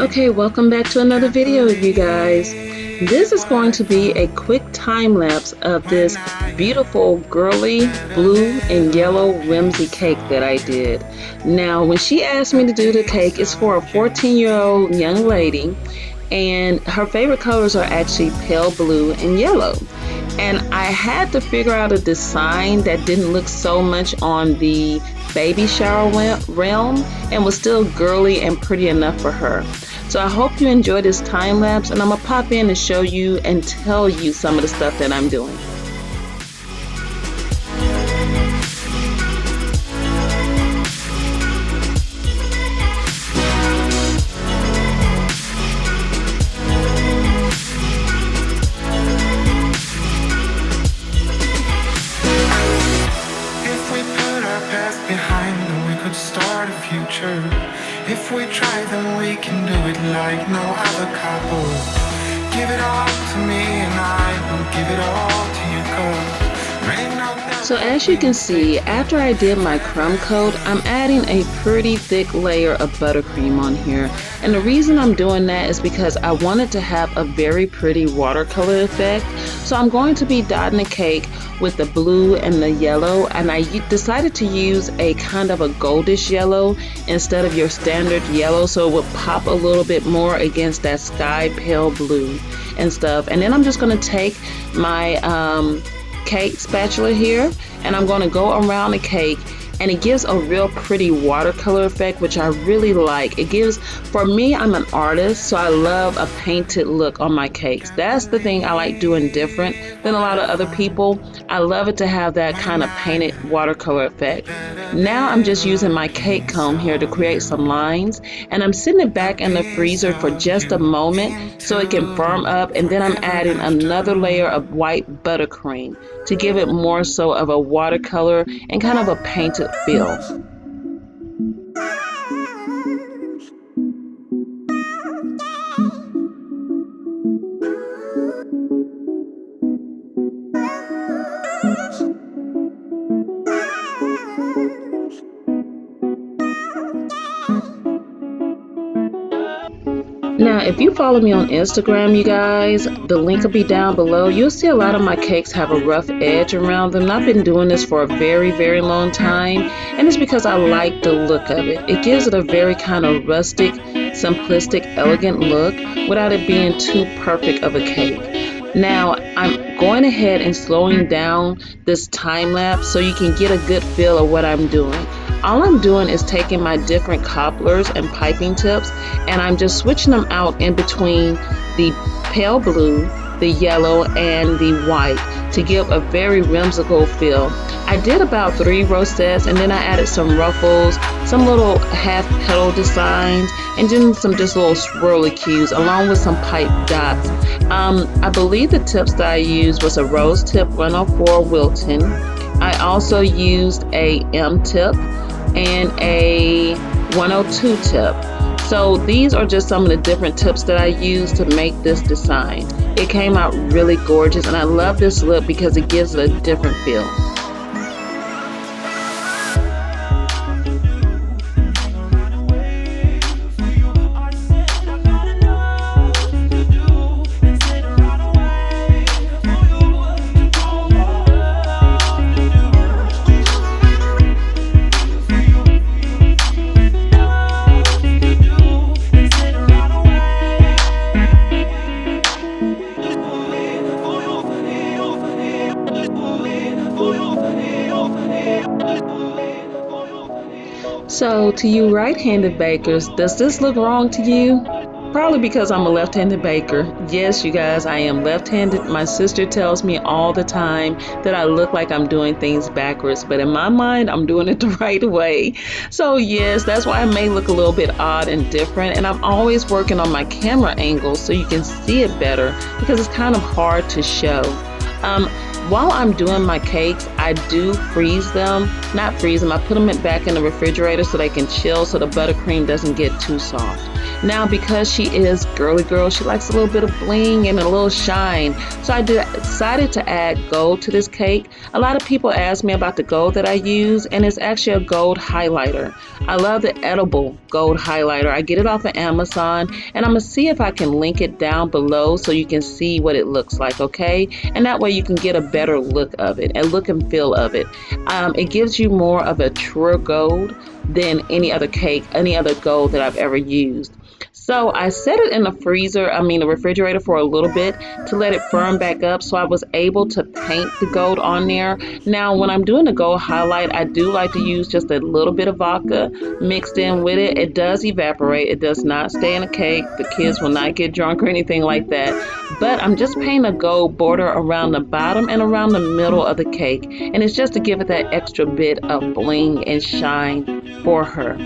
Okay, welcome back to another video, you guys. This is going to be a quick time lapse of this beautiful girly blue and yellow whimsy cake that I did. Now, when she asked me to do the cake, it's for a 14-year-old young lady, and her favorite colors are actually pale blue and yellow. And I had to figure out a design that didn't look so much on the baby shower realm and was still girly and pretty enough for her. So I hope you enjoy this time lapse, and I'm gonna pop in and show you and tell you some of the stuff that I'm doing. Start a future. If we try, then we can do it like no other couple. Give it all to me and I will give it all to you, 'cause rain on that. So as you can see, after I did my crumb coat, I'm adding a pretty thick layer of buttercream on here. And the reason I'm doing that is because I wanted to have a very pretty watercolor effect. So I'm going to be dotting the cake with the blue and the yellow, and I decided to use a kind of a goldish yellow instead of your standard yellow, so it would pop a little bit more against that sky pale blue and stuff. And then I'm just going to take my cake spatula here, and I'm going to go around the cake, and it gives a real pretty watercolor effect, which I really like. It gives, for me, I'm an artist, so I love a painted look on my cakes. That's the thing I like doing different than a lot of other people. I love it to have that kind of painted watercolor effect. Now I'm just using my cake comb here to create some lines, and I'm sitting it back in the freezer for just a moment so it can firm up, and then I'm adding another layer of white buttercream to give it more so of a watercolor and kind of a painted feel. Now, if you follow me on Instagram, you guys, the link will be down below. You'll see a lot of my cakes have a rough edge around them. I've been doing this for a very, very long time, and it's because I like the look of it. It gives it a very kind of rustic, simplistic, elegant look without it being too perfect of a cake. Now, I'm going ahead and slowing down this time lapse so you can get a good feel of what I'm doing. All I'm doing is taking my different cobblers and piping tips, and I'm just switching them out in between the pale blue, the yellow, and the white to give a very whimsical feel. I did about 3 rosettes, and then I added some ruffles, some little half petal designs, and then some just little swirly cues along with some pipe dots. I believe the tips that I used was a rose tip 104 Wilton. I also used a M tip and a 102 tip. So these are just some of the different tips that I used to make this design. It came out really gorgeous, and I love this look because it gives it a different feel. So to you right-handed bakers, does this look wrong to you? Probably because I'm a left-handed baker. Yes, you guys, I am left-handed. My sister tells me all the time that I look like I'm doing things backwards, but in my mind, I'm doing it the right way. So yes, that's why I may look a little bit odd and different, and I'm always working on my camera angles so you can see it better because it's kind of hard to show. While I'm doing my cakes, I do freeze them. Not freeze them, I put them back in the refrigerator so they can chill so the buttercream doesn't get too soft. Now, because she is girly girl, she likes a little bit of bling and a little shine. So I decided to add gold to this cake. A lot of people ask me about the gold that I use, and it's actually a gold highlighter. I love the edible gold highlighter. I get it off of Amazon, and I'm gonna see if I can link it down below so you can see what it looks like, okay? And that way you can get a better look of it, and look and feel of it. It gives you more of a truer gold than any other cake, any other gold that I've ever used. So I set it in the refrigerator for a little bit to let it firm back up so I was able to paint the gold on there. Now, when I'm doing the gold highlight, I do like to use just a little bit of vodka mixed in with it. It does evaporate. It does not stay in a cake. The kids will not get drunk or anything like that. But I'm just painting a gold border around the bottom and around the middle of the cake. And it's just to give it that extra bit of bling and shine for her.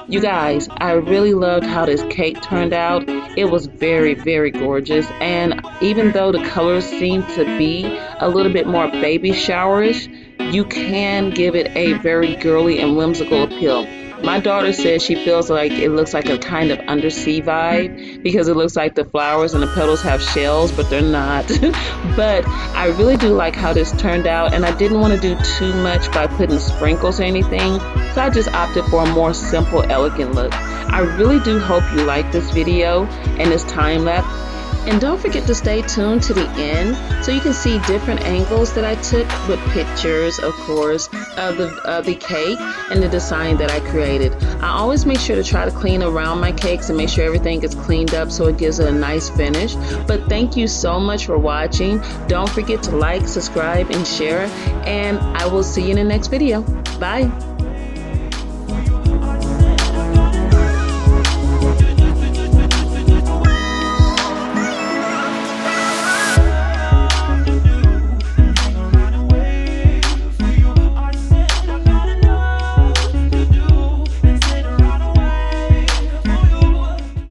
You guys, I really loved how this cake turned out. It was very, very gorgeous. And even though the colors seem to be a little bit more baby showerish, you can give it a very girly and whimsical appeal. My daughter says she feels like it looks like a kind of undersea vibe because it looks like the flowers and the petals have shells, but they're not. But I really do like how this turned out, and I didn't want to do too much by putting sprinkles or anything, so I just opted for a more simple, elegant look. I really do hope you like this video and this time lapse. And don't forget to stay tuned to the end so you can see different angles that I took with pictures, of course, of the cake and the design that I created. I always make sure to try to clean around my cakes and make sure everything gets cleaned up so it gives it a nice finish. But thank you so much for watching. Don't forget to like, subscribe, and share. And I will see you in the next video. Bye.